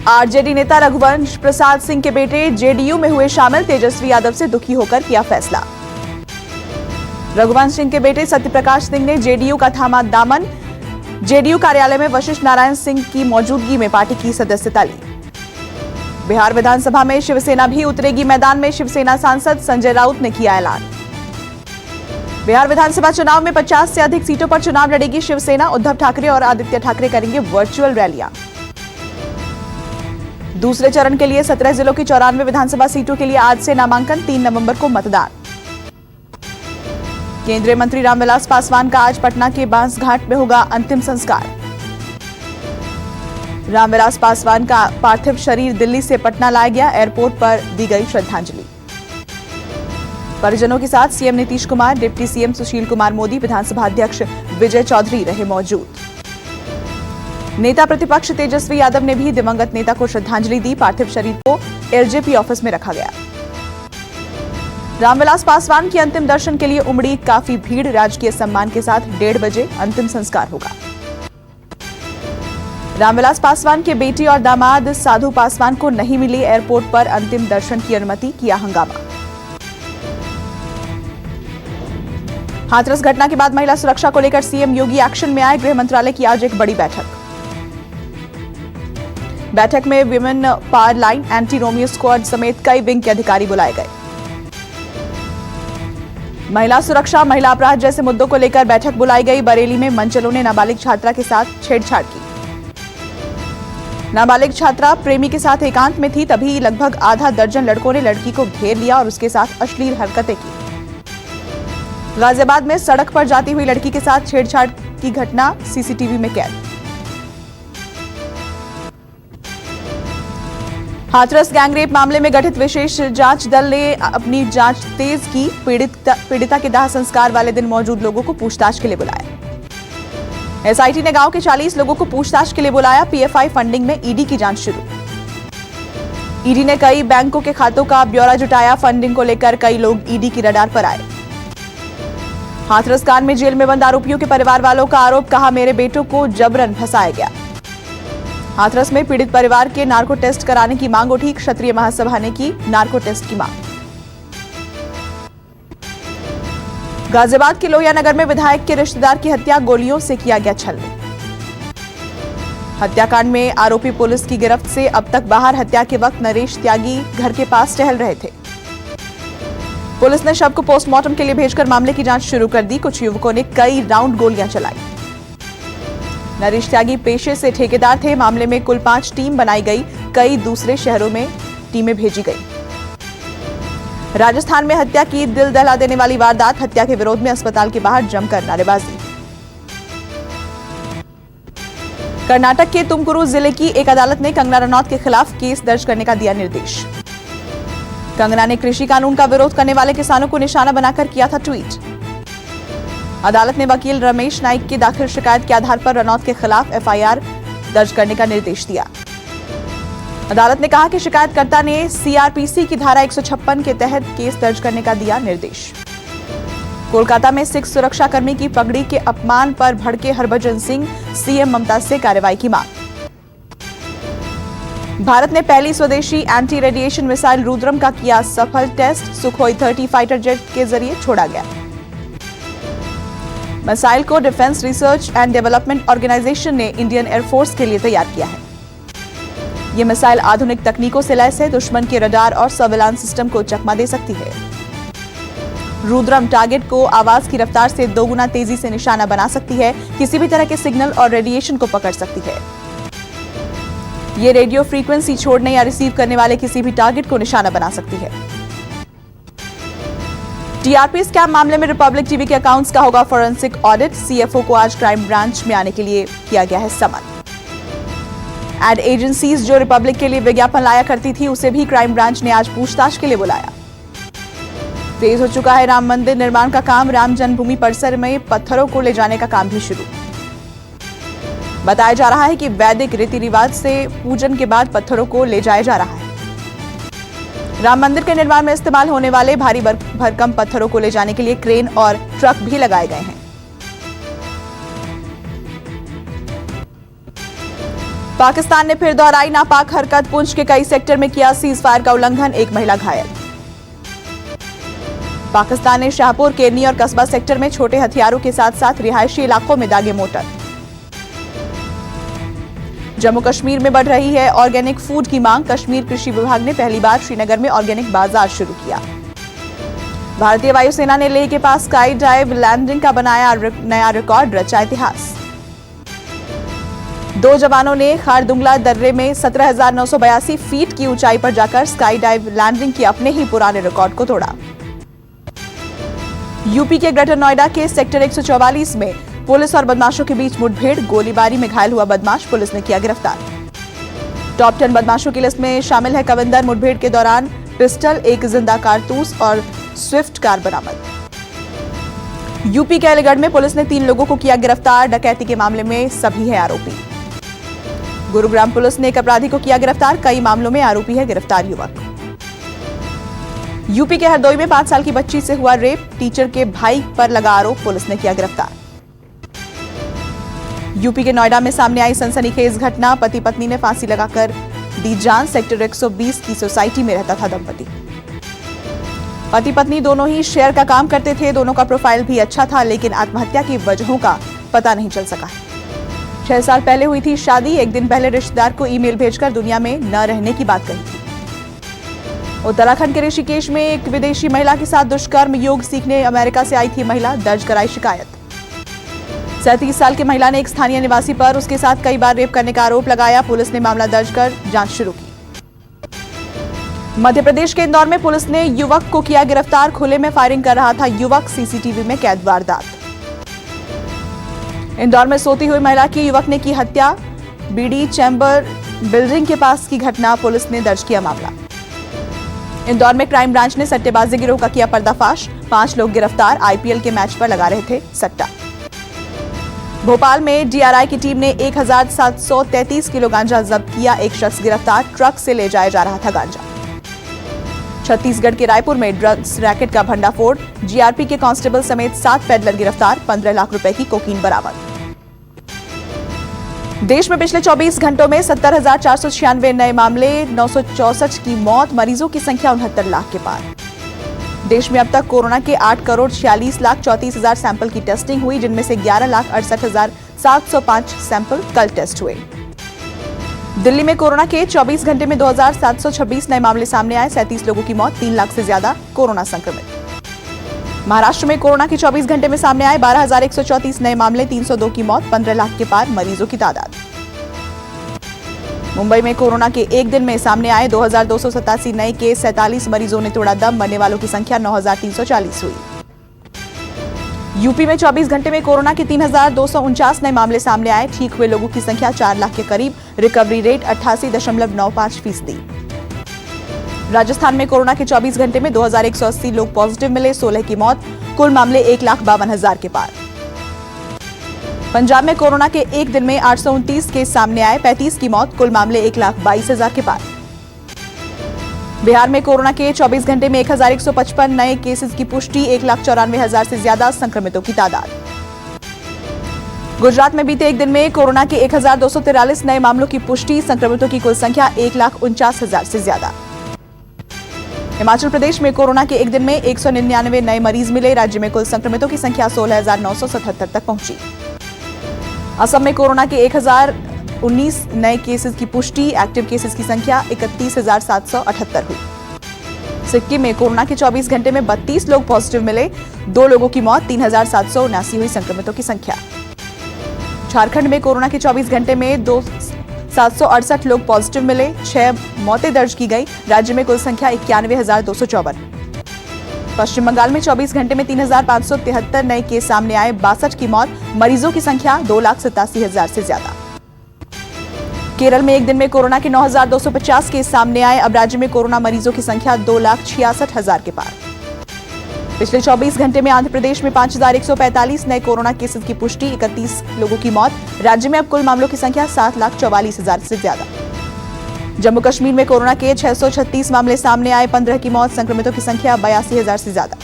RJD नेता रघुवंश प्रसाद सिंह के बेटे जेडीयू में हुए शामिल, तेजस्वी यादव से दुखी होकर किया फैसला। रघुवंश सिंह के बेटे सत्यप्रकाश सिंह ने जेडीयू का थामा दामन। जेडीयू कार्यालय में वशिष्ठ नारायण सिंह की मौजूदगी में पार्टी की सदस्यता ली। बिहार विधानसभा में शिवसेना भी उतरेगी मैदान में, शिवसेना सांसद संजय राउत ने किया ऐलान। बिहार विधानसभा चुनाव में 50 से अधिक सीटों पर चुनाव लड़ेगी शिवसेना। उद्धव ठाकरे और आदित्य ठाकरे करेंगे वर्चुअल रैलियां। दूसरे चरण के लिए 17 जिलों की 94 विधानसभा सीटों के लिए आज से नामांकन, 3 नवंबर को मतदान। केंद्रीय मंत्री रामविलास पासवान का आज पटना के बांसघाट में होगा अंतिम संस्कार। रामविलास पासवान का पार्थिव शरीर दिल्ली से पटना लाया गया, एयरपोर्ट पर दी गई श्रद्धांजलि। परिजनों के साथ CM Nitish Kumar, deputy CM Sushil Kumar Modi, विधानसभा अध्यक्ष विजय चौधरी रहे मौजूद। नेता प्रतिपक्ष तेजस्वी यादव ने भी दिवंगत नेता को श्रद्धांजलि दी। पार्थिव शरीर को एलजेपी ऑफिस में रखा गया। रामविलास पासवान के अंतिम दर्शन के लिए उमड़ी काफी भीड़। राजकीय सम्मान के साथ 1:30 बजे अंतिम संस्कार होगा। रामविलास पासवान के बेटी और दामाद साधु पासवान को नहीं मिली एयरपोर्ट पर अंतिम दर्शन की अनुमति, किया हंगामा। हाथरस घटना के बाद महिला सुरक्षा को लेकर सीएम योगी एक्शन में आए। गृह मंत्रालय की आज एक बड़ी बैठक में women power line, anti Romeo squad समेत कई विंग के अधिकारी बुलाए गए। महिला सुरक्षा, महिला अपराध जैसे मुद्दों को लेकर बैठक बुलाई गई। बरेली में मंचलों ने नाबालिग छात्रा के साथ छेड़छाड़ की। नाबालिग छात्रा प्रेमी के साथ एकांत में थी, तभी लगभग आधा दर्जन लड़कों ने लड़की को घेर लिया और उसके साथ अश्लील हरकतें की। गाजियाबाद में सड़क पर जाती हुई लड़की के साथ छेड़छाड़ की घटना सीसीटीवी में कैद। हाथरस गैंगरेप मामले में गठित विशेष जांच दल ने अपनी जांच तेज की। पीड़िता के दाह संस्कार वाले दिन मौजूद लोगों को पूछताछ के लिए बुलाया। एसआईटी ने गांव के 40 लोगों को पूछताछ के लिए बुलाया। पीएफआई फंडिंग में ईडी की जांच शुरू। ईडी ने कई बैंकों के खातों का ब्यौरा जुटाया। फंडिंग को लेकर कई लोग ईडी की रडार पर आए। हाथरस कांड में जेल में बंद आरोपियों के परिवार वालों का आरोप, कहा मेरे बेटों को जबरन फंसाया गया। हाथरस में पीड़ित परिवार के नार्को टेस्ट कराने की मांग उठी। क्षत्रिय महासभा ने की नार्को टेस्ट की मांग। गाजियाबाद के लोहिया नगर में विधायक के रिश्तेदार की हत्या, गोलियों से किया गया छलनी। हत्याकांड में आरोपी पुलिस की गिरफ्त से अब तक बाहर। हत्या के वक्त नरेश त्यागी घर के पास टहल रहे थे। पुलिस ने शव को पोस्टमार्टम के लिए भेजकर मामले की जांच शुरू कर दी। कुछ युवकों ने कई राउंड गोलियां चलाई। नरेश त्यागी पेशे से ठेकेदार थे। मामले में कुल 5 टीम बनाई गई। कई दूसरे शहरों में टीमें भेजी गई। राजस्थान में हत्या की दिल दहला देने वाली वारदात। हत्या के विरोध में अस्पताल के बाहर जमकर नारेबाजी। कर्नाटक के तुमकुरू जिले की एक अदालत ने कंगना रनौत के खिलाफ केस दर्ज करने का दिया निर्देश। कंगना ने कृषि कानून का विरोध करने वाले किसानों को निशाना बनाकर किया था ट्वीट। अदालत ने वकील रमेश नाइक की दाखिल शिकायत के आधार पर रनौत के खिलाफ एफआईआर दर्ज करने का निर्देश दिया। अदालत ने कहा कि शिकायतकर्ता ने सीआरपीसी की धारा 156 के तहत केस दर्ज करने का दिया निर्देश। कोलकाता में सिख सुरक्षाकर्मी की पगड़ी के अपमान पर भड़के हरभजन सिंह, सीएम ममता से कार्रवाई की मांग। भारत ने पहली स्वदेशी एंटी रेडिएशन मिसाइल रुद्रम का किया सफल टेस्ट। सुखोई 30 फाइटर जेट के जरिए छोड़ा गया। मिसाइल को defence research and development organisation ने इंडियन एयरफोर्स के लिए तैयार किया है। यह मिसाइल आधुनिक तकनीकों से लैस है। दुश्मन के रडार और सर्विलांस सिस्टम को चकमा दे सकती है। रुद्रम टारगेट को आवाज की रफ्तार से 2 गुना तेजी से निशाना बना सकती है। किसी भी तरह के सिग्नल और रेडिएशन को पकड़ सकती है। ये रेडियो फ्रीक्वेंसी छोड़ने या रिसीव करने वाले किसी भी टारगेट को निशाना बना सकती है। टीआरपी स्कैम मामले में रिपब्लिक टीवी के अकाउंट्स का होगा फॉरेंसिक ऑडिट। सीएफओ को आज क्राइम ब्रांच में आने के लिए किया गया है समन। एड एजेंसीज जो रिपब्लिक के लिए विज्ञापन लाया करती थी, उसे भी क्राइम ब्रांच ने आज पूछताछ के लिए बुलाया। तेज हो चुका है राम मंदिर निर्माण का काम। राम जन्मभूमि परिसर में पत्थरों को ले जाने का काम भी शुरू। बताया जा रहा है कि वैदिक रीति रिवाज से पूजन के बाद पत्थरों को ले जाया जा रहा है। राम मंदिर के निर्माण में इस्तेमाल होने वाले भारी भरकम पत्थरों को ले जाने के लिए क्रेन और ट्रक भी लगाए गए हैं। पाकिस्तान ने फिर दोहराई नापाक हरकत, पुंछ के कई सेक्टर में किया सीज फायर का उल्लंघन, एक महिला घायल। पाकिस्तान ने शाहपुर, केरनी और कस्बा सेक्टर में छोटे हथियारों के साथ साथ रिहायशी इलाकों में दागे मोटर। जम्मू कश्मीर में बढ़ रही है ऑर्गेनिक फूड की मांग, कश्मीर कृषि विभाग ने पहली बार श्रीनगर में ऑर्गेनिक बाजार शुरू किया। भारतीय वायुसेना ने लेह के पास स्काई डाइव लैंडिंग का बनाया नया रिकॉर्ड, रचा इतिहास। 2 जवानों ने खारदुंगला दर्रे में 17,982 फीट की ऊंचाई पर जाकर स्काई डाइव लैंडिंग की अपने ही पुराने रिकॉर्ड को तोड़ा। यूपी के ग्रेटर नोएडा के सेक्टर 144 में पुलिस और बदमाशों के बीच मुठभेड़, गोलीबारी में घायल हुआ बदमाश, पुलिस ने किया गिरफ्तार। टॉप 10 बदमाशों की लिस्ट में शामिल है कविंदर, मुठभेड़ के दौरान पिस्टल, एक जिंदा कारतूस और स्विफ्ट कार बरामद। यूपी के अलीगढ़ में पुलिस ने 3 लोगों को किया गिरफ्तार, डकैती के मामले में सभी है आरोपी। गुरुग्राम पुलिस ने एक अपराधी को किया गिरफ्तार, कई मामलों में आरोपी है गिरफ्तार युवक। यूपी के हरदोई में 5 साल की बच्ची से हुआ रेप, टीचर के भाई पर लगा आरोप, पुलिस ने किया गिरफ्तार। यूपी के नोएडा में सामने आई सनसनीखेज घटना, पति पत्नी ने फांसी लगाकर दी जान, सेक्टर 120 की सोसाइटी में रहता था दंपति। पति पत्नी दोनों ही शेयर का काम करते थे, दोनों का प्रोफाइल भी अच्छा था, लेकिन आत्महत्या की वजहों का पता नहीं चल सका। 6 साल पहले हुई थी शादी, एक दिन पहले रिश्तेदार को ईमेल भेजकर दुनिया में न रहने की बात कही थी। उत्तराखंड के ऋषिकेश में एक विदेशी महिला के साथ दुष्कर्म, योग सीखने अमेरिका से आई थी महिला, दर्ज कराई शिकायत। 37 साल की महिला ने एक स्थानीय निवासी पर उसके साथ कई बार रेप करने का आरोप लगाया, पुलिस ने मामला दर्ज कर जांच शुरू की। मध्य प्रदेश के इंदौर में पुलिस ने युवक को किया गिरफ्तार, खुले में फायरिंग कर रहा था युवक, सीसीटीवी में कैद वारदात। इंदौर में सोती हुई महिला की युवक ने की हत्या, बीडी चैम्बर बिल्डिंग के पास की घटना, पुलिस ने दर्ज किया मामला। इंदौर में क्राइम ब्रांच ने सट्टेबाजी गिरोह का किया पर्दाफाश, 5 लोग गिरफ्तार, आईपीएल के मैच पर लगा रहे थे सट्टा। भोपाल में डीआरआई की टीम ने 1,733 किलो गांजा जब्त किया, एक शख्स गिरफ्तार, ट्रक से ले जाया जा रहा था गांजा। छत्तीसगढ़ के रायपुर में ड्रग्स रैकेट का भंडाफोड़, जीआरपी के कांस्टेबल समेत 7 पेडलर गिरफ्तार, 15 लाख रुपए की कोकीन बरामद। देश में पिछले 24 घंटों में 70,496 नए मामले, 964 की मौत, मरीजों की संख्या 69 लाख के पार। देश में अब तक कोरोना के 8,46,34,000 सैंपल की टेस्टिंग हुई, जिनमें से 11,68,705 सैंपल कल टेस्ट हुए। दिल्ली में कोरोना के 24 घंटे में 2,726 नए मामले सामने आए, 37 लोगों की मौत, 3 लाख से ज्यादा कोरोना संक्रमित। महाराष्ट्र में कोरोना के 24 घंटे में सामने आए 12,134 नए मामले, 302 की मौत, 15 लाख के पार मरीजों की तादाद। मुंबई में कोरोना के एक दिन में सामने आए 2,287 नए केस, 47 मरीजों ने तोड़ा दम, मरने वालों की संख्या 9,340 हुई। यूपी में 24 घंटे में कोरोना के 3,249 नए मामले सामने आए, ठीक हुए लोगों की संख्या 4 लाख के करीब, रिकवरी रेट 88.95%। राजस्थान में कोरोना के 24 घंटे में 2,180 लोग पॉजिटिव मिले, 16 की मौत, कुल मामले 1,52,000 के पार। पंजाब में कोरोना के एक दिन में 829 केस सामने आए, 35 की मौत, कुल मामले 1,22,000 के पार। बिहार में कोरोना के 24 घंटे में 1,155 नए केसेस की पुष्टि, 1,94,000 से ज्यादा संक्रमितों की तादाद। गुजरात में बीते एक दिन में कोरोना के 1,243 नए मामलों की पुष्टि, संक्रमितों की कुल संख्या 1,49,000 से ज्यादा। हिमाचल प्रदेश में कोरोना के एक दिन में 199 नए मरीज मिले, राज्य में कुल संक्रमितों की संख्या 16,977 तक पहुंची। असम में कोरोना के 1,019 नए केसेस की पुष्टि, एक्टिव केसेस की संख्या 31,778 हुई। सिक्किम में कोरोना के 24 घंटे में 32 लोग पॉजिटिव मिले, 2 लोगों की मौत, 3,779 हुई संक्रमितों की संख्या। झारखंड में कोरोना के 24 घंटे में 768 लोग पॉजिटिव मिले, 6 मौतें दर्ज की गई, राज्य में कुल संख्या 91,254। पश्चिम बंगाल में 24 घंटे में 3,573 नए केस सामने आए, 62 की मौत, मरीजों की संख्या 2,87,000 से ज्यादा। केरल में एक दिन में कोरोना के 9,250 केस सामने आए, अब राज्य में कोरोना मरीजों की संख्या 2,66,000 के पार। पिछले 24 घंटे में आंध्र प्रदेश में 5,145 नए कोरोना केसेस की पुष्टि, 31 लोगों की मौत, राज्य में अब कुल मामलों की संख्या 7,44,000 से ज्यादा। जम्मू कश्मीर में कोरोना के 636 मामले सामने आए, 15 की मौत, संक्रमितों की संख्या 82,000 से ज्यादा।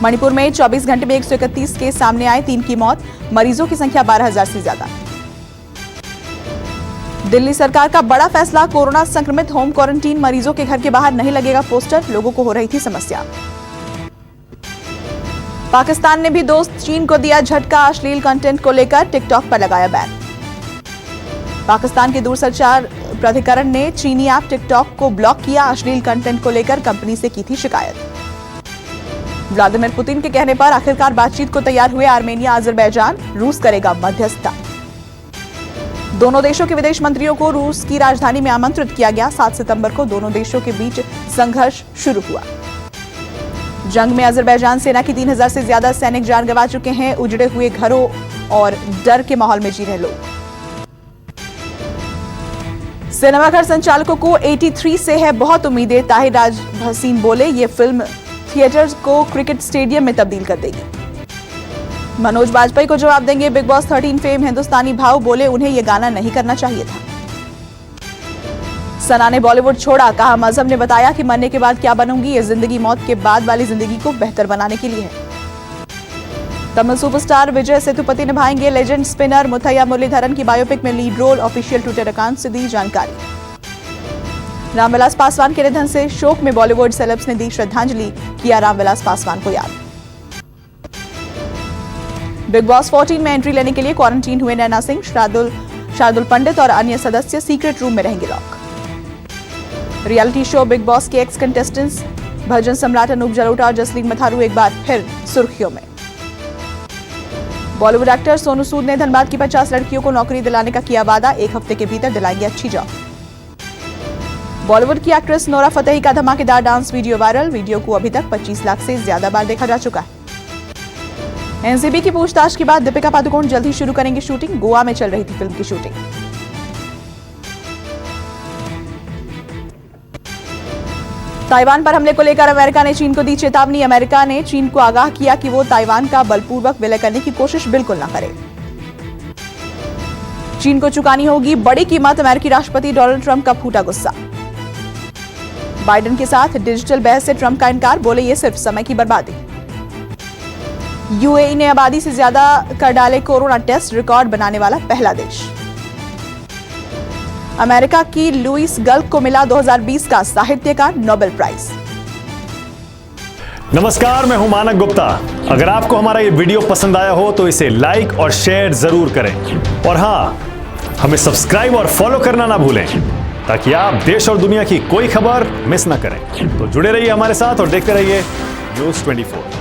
मणिपुर में 24 घंटे में 131 केस सामने आए, 3 की मौत, मरीजों की संख्या 12,000 से ज्यादा। दिल्ली सरकार का बड़ा फैसला, कोरोना संक्रमित होम क्वारंटीन मरीजों के घर के बाहर नहीं लगेगा पोस्टर, लोगों को हो रही थी समस्या। पाकिस्तान ने भी दोस्त चीन को दिया झटका, अश्लील कंटेंट को लेकर टिकटॉक पर लगाया बैन। पाकिस्तान के दूरसंचार प्राधिकरण ने चीनी ऐप टिकटॉक को ब्लॉक किया, अश्लील कंटेंट को लेकर कंपनी से की थी शिकायत। व्लादिमीर पुतिन के कहने पर आखिरकार बातचीत को तैयार हुए आर्मेनिया, अजरबैजान, रूस करेगा मध्यस्थता। दोनों देशों के विदेश मंत्रियों को रूस की राजधानी में आमंत्रित किया गया। 7 सितंबर को दोनों देशों के बीच संघर्ष शुरू हुआ। जंग में अजरबैजान सेना की 3000 से ज्यादा सैनिक जान गंवा चुके हैं, उजड़े हुए घरों और डर के माहौल में जी रहे लोग। सिनेमाघर संचालकों को 83 से है बहुत उम्मीदें, ताहिर राज भसीन बोले, ये फिल्म थिएटर्स को क्रिकेट स्टेडियम में तब्दील कर देगी। मनोज बाजपेयी को जवाब देंगे बिग बॉस 13 फेम हिंदुस्तानी भाव, बोले उन्हें यह गाना नहीं करना चाहिए था। सना ने बॉलीवुड छोड़ा, कहा मजहब ने बताया कि मरने के बाद क्या बनूंगी, ये जिंदगी मौत के बाद वाली जिंदगी को बेहतर बनाने के लिए है। तमिल सुपरस्टार विजय सेतुपति निभाएंगे लेजेंड स्पिनर मुथैया मुरलीधरन की बायोपिक में lead role, official Twitter account से दी जानकारी। रामविलास पासवान के निधन से शोक में बॉलीवुड सेलेब्स ने दी श्रद्धांजलि, किया रामविलास पासवान को याद। बिग बॉस 14 में एंट्री लेने के लिए क्वारंटीन हुए नैना सिंह, शार्दुल पंडित और अन्य सदस्य सीक्रेट रूम में रहेंगे lock. Reality show big boss के एक्स कंटेस्टेंट्स भजन सम्राट अनूप जलोटा और जसलीन मथारू एक बार फिर सुर्खियों में। बॉलीवुड एक्टर सोनू सूद ने धनबाद की 50 लड़कियों को नौकरी दिलाने का किया वादा, 1 हफ्ते के भीतर दिलाएंगे अच्छी जॉब। बॉलीवुड की एक्ट्रेस नोरा फतेही का धमाकेदार डांस वीडियो वायरल, वीडियो को अभी तक 25 लाख से ज्यादा बार देखा जा चुका है। एनसीबी की पूछताछ के बाद दीपिका पादुकोण जल्द ही शुरू करेंगे शूटिंग, गोवा में चल रही थी फिल्म की शूटिंग। ताइवान पर हमले को लेकर अमेरिका ने चीन को दी चेतावनी, अमेरिका ने चीन को आगाह किया कि वो ताइवान का बलपूर्वक विलय करने की कोशिश बिल्कुल न करे। चीन को चुकानी होगी बड़ी कीमत, अमेरिकी राष्ट्रपति डोनाल्ड ट्रंप का फूटा गुस्सा। बाइडेन के साथ डिजिटल बहस से ट्रंप का इनकार, बोले ये सिर्फ समय की बर्बादी। यूएई ने आबादी से ज्यादा कर डाले कोरोना टेस्ट, रिकॉर्ड बनाने वाला पहला देश। अमेरिका की लुइस गल्फ को मिला 2020 का साहित्य का नोबेल प्राइज। नमस्कार, मैं हूं मानक गुप्ता। अगर आपको हमारा ये वीडियो पसंद आया हो तो इसे लाइक और शेयर जरूर करें, और हां, हमें सब्सक्राइब और फॉलो करना ना भूलें ताकि आप देश और दुनिया की कोई खबर मिस ना करें। तो जुड़े रहिए हमारे साथ और देखते रहिए न्यूज़ 24।